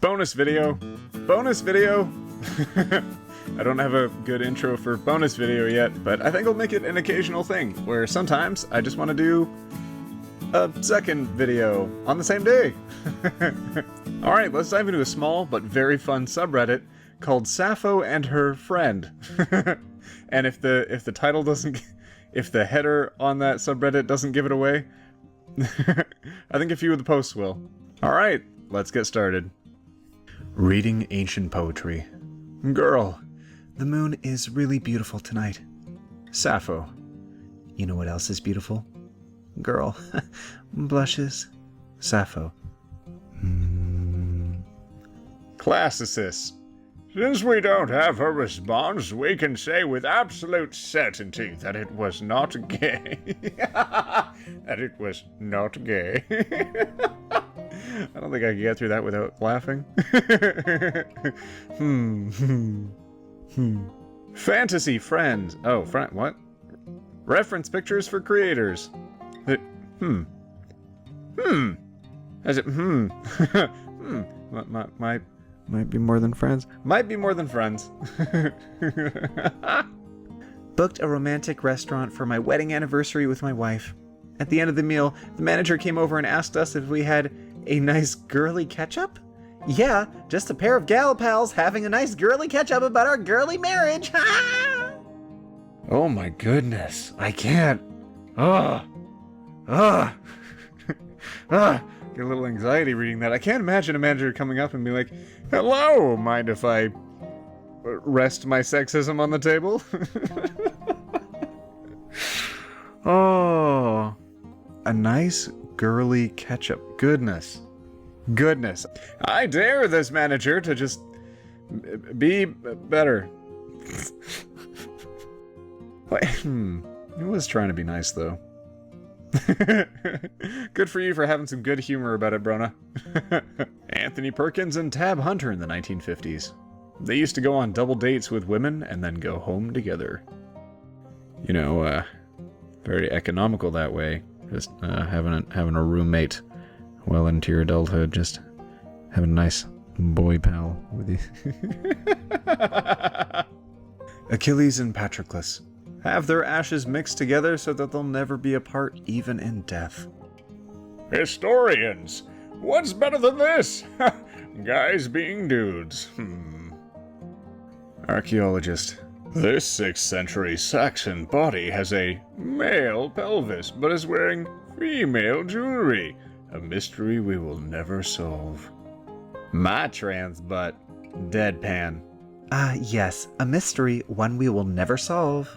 Bonus video. Bonus video. I don't have a good intro for bonus video yet, but I think I'll make it an occasional thing, where sometimes I just want to do a second video on the same day. Alright, let's dive into a small but very fun subreddit called SapphoAndHerFriend. And if the title doesn't, if the header on that subreddit doesn't give it away, I think a few of the posts will. Alright, let's get started. Reading ancient poetry. Girl, the moon is really beautiful tonight. Sappho. You know what else is beautiful? Girl, blushes. Sappho. Classicists. Since we don't have a response, we can say with absolute certainty that it was not gay. That it was not gay. I don't think I can get through that without laughing. Fantasy friends. Oh, friend. What? Reference pictures for creators. As it. Might be more than friends. Might be more than friends. Booked a romantic restaurant for my wedding anniversary with my wife. At the end of the meal, the manager came over and asked us if we had a nice girly catch-up? Yeah, just a pair of gal pals having a nice girly catch-up about our girly marriage. Oh my goodness, I can't. Get a little anxiety reading that. I can't imagine a manager coming up and be like, hello, mind if I rest my sexism on the table? Oh, a nice girly ketchup. Goodness. I dare this manager to just be better. He was trying to be nice, though. Good for you for having some good humor about it, Brona. Anthony Perkins and Tab Hunter in the 1950s. They used to go on double dates with women and then go home together. You know, very economical that way. Just having a roommate well into your adulthood. Just having a nice boy pal with you. Achilles and Patroclus have their ashes mixed together so that they'll never be apart, even in death. Historians! What's better than this? Guys being dudes. Archaeologist. This 6th century Saxon body has a male pelvis, but is wearing female jewelry. A mystery we will never solve. My trans butt. Deadpan. Yes, a mystery, one we will never solve.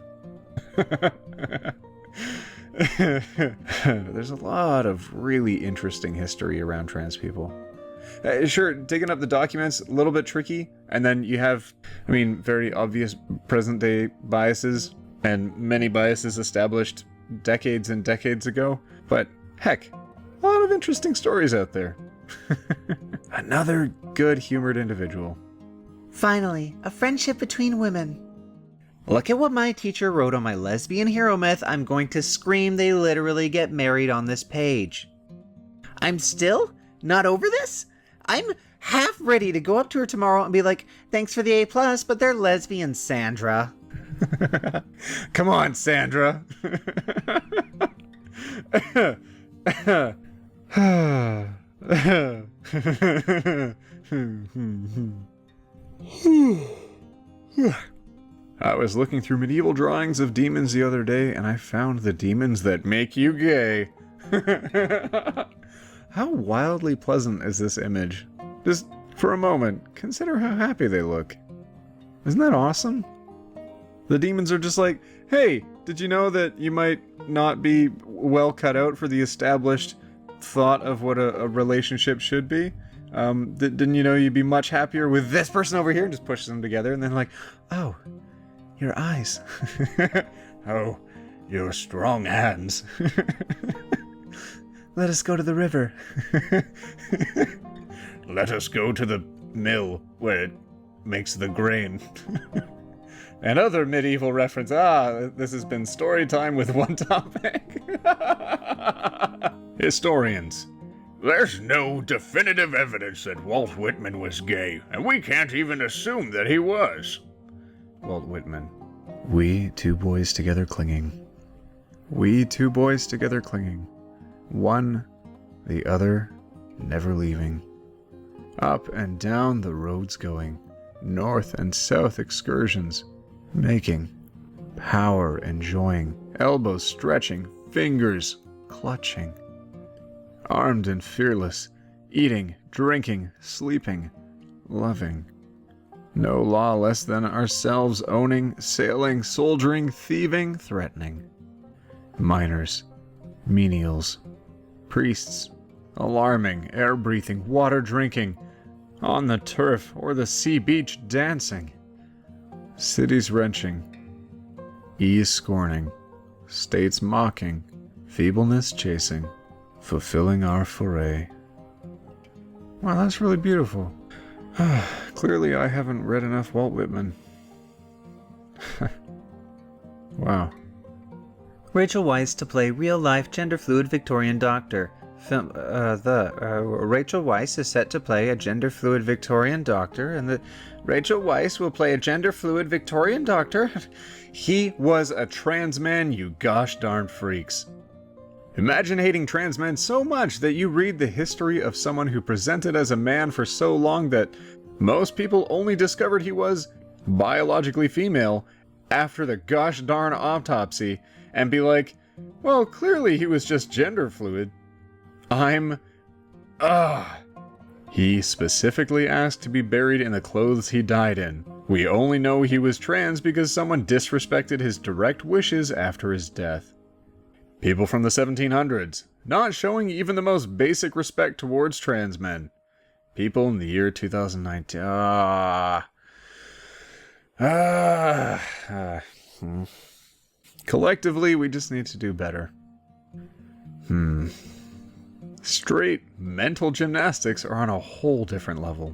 There's a lot of really interesting history around trans people. Sure, digging up the documents, a little bit tricky, and then you have, very obvious present-day biases, and many biases established decades and decades ago, but heck, a lot of interesting stories out there. Another good-humored individual. Finally, a friendship between women. Look at what my teacher wrote on my lesbian hero myth. I'm going to scream they literally get married on this page. I'm still not over this? I'm half ready to go up to her tomorrow and be like, thanks for the A+, but they're lesbians, Sandra. Come on, Sandra. I was looking through medieval drawings of demons the other day, and I found the demons that make you gay. How wildly pleasant is this image? Just for a moment, consider how happy they look. Isn't that awesome? The demons are just like, hey, did you know that you might not be well cut out for the established thought of what a relationship should be? Didn't you know you'd be much happier with this person over here? And just pushes them together, and then like, oh, your eyes. Oh, your strong hands. Let us go to the river. Let us go to the mill where it makes the grain. And other medieval reference. This has been story time with OneTopic. Historians. There's no definitive evidence that Walt Whitman was gay, and we can't even assume that he was. Walt Whitman. We two boys together clinging. We two boys together clinging. One, the other, never leaving. Up and down the roads going, north and south excursions, making, power enjoying, elbows stretching, fingers clutching. Armed and fearless, eating, drinking, sleeping, loving. No law less than ourselves owning, sailing, soldiering, thieving, threatening. Miners, menials, priests, alarming, air-breathing, water-drinking, on the turf or the sea beach dancing. Cities wrenching, ease scorning, states mocking, feebleness chasing, fulfilling our foray. Wow, that's really beautiful. Clearly I haven't read enough Walt Whitman. Wow. Rachel Weisz to play real-life gender-fluid Victorian doctor. Rachel Weisz is set to play a gender-fluid Victorian doctor, and Rachel Weisz will play a gender-fluid Victorian doctor. He was a trans man, you gosh darn freaks. Imagine hating trans men so much that you read the history of someone who presented as a man for so long that most people only discovered he was biologically female after the gosh darn autopsy, and be like, well, clearly he was just gender fluid. He specifically asked to be buried in the clothes he died in. We only know he was trans because someone disrespected his direct wishes after his death. People from the 1700s, not showing even the most basic respect towards trans men. People in the year 2019. Collectively, we just need to do better. Straight mental gymnastics are on a whole different level.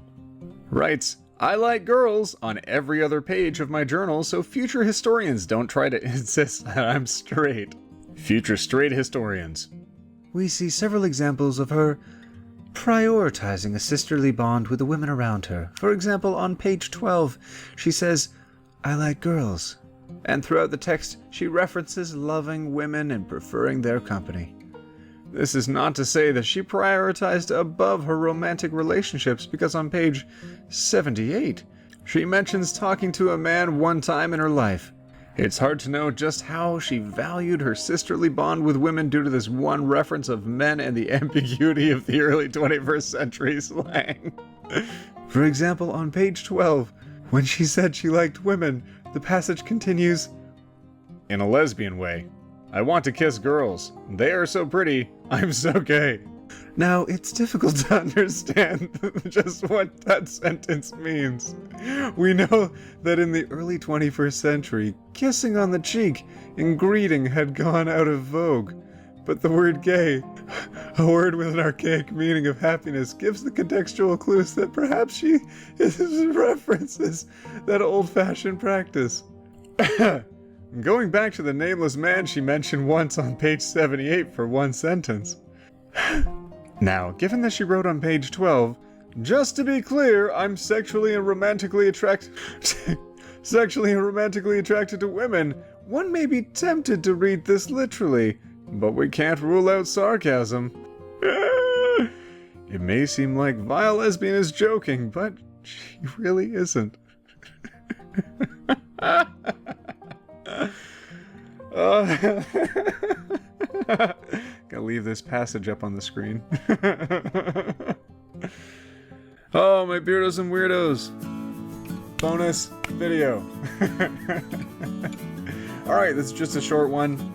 Writes, I like girls on every other page of my journal, so future historians don't try to insist that I'm straight. Future straight historians. We see several examples of her prioritizing a sisterly bond with the women around her. For example, on page 12, she says, I like girls. And throughout the text, she references loving women and preferring their company. This is not to say that she prioritized above her romantic relationships, because on page 78, she mentions talking to a man one time in her life. It's hard to know just how she valued her sisterly bond with women due to this one reference of men and the ambiguity of the early 21st century slang. For example, on page 12, when she said she liked women, the passage continues, in a lesbian way. I want to kiss girls. They are so pretty. I'm so gay. Now, it's difficult to understand just what that sentence means. We know that in the early 21st century, kissing on the cheek in greeting had gone out of vogue. But the word gay, a word with an archaic meaning of happiness, gives the contextual clues that perhaps she references that old-fashioned practice. Going back to the nameless man she mentioned once on page 78 for one sentence. Now, given that she wrote on page 12, just to be clear, I'm sexually and romantically attracted to women, one may be tempted to read this literally, but we can't rule out sarcasm. It may seem like vile lesbian is joking, but she really isn't. Gotta leave this passage up on the screen. Oh, my Beardos and Weirdos. Bonus video. Alright, this is just a short one.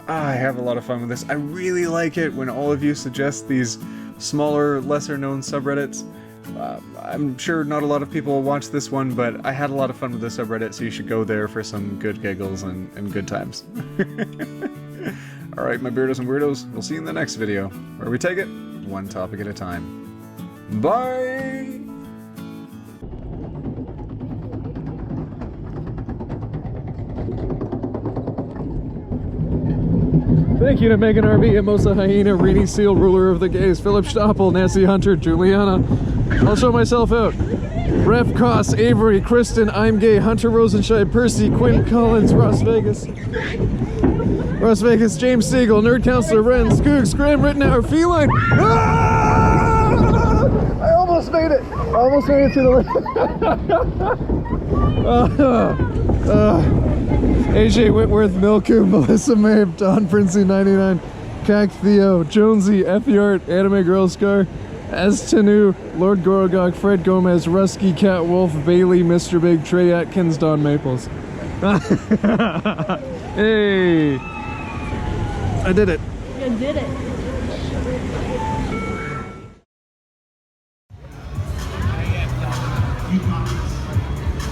I have a lot of fun with this. I really like it when all of you suggest these smaller, lesser-known subreddits. I'm sure not a lot of people will watch this one, but I had a lot of fun with the subreddit, so you should go there for some good giggles and good times. Alright, my Beardos and Weirdos, we'll see you in the next video, where we take it one topic at a time. Bye! Thank you to Megan RB, Emosa Hyena, Reedy Seal, Ruler of the Gays, Philip Stoppel, Nancy Hunter, Juliana. I'll show myself out. Ref Koss, Avery, Kristen, I'm Gay, Hunter Rosenscheid, Percy, Quinn Collins, Ross Vegas, James Siegel, Nerd Counselor, Ren, Skoog, Scram, Rittenauer, Feline. Ah! I almost made it. I almost made it to the AJ Whitworth, Milku, Melissa Mabe, Don Princey 99, Cac Theo, Jonesy, F Yart, Anime Girl Scar, Astanu, Lord Gorogok, Fred Gomez, Rusky, Cat Wolf, Bailey, Mr. Big, Trey Atkins, Don Maples. Hey! I did it. You did it.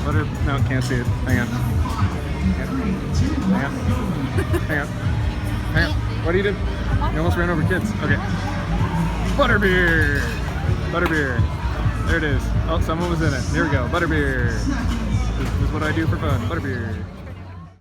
Butter, no, can't see it. Hang on. Hang on. What do you do? You almost ran over kids. Okay. Butterbeer! Butterbeer. There it is. Oh, someone was in it. Here we go. Butterbeer. This is what I do for fun. Butterbeer.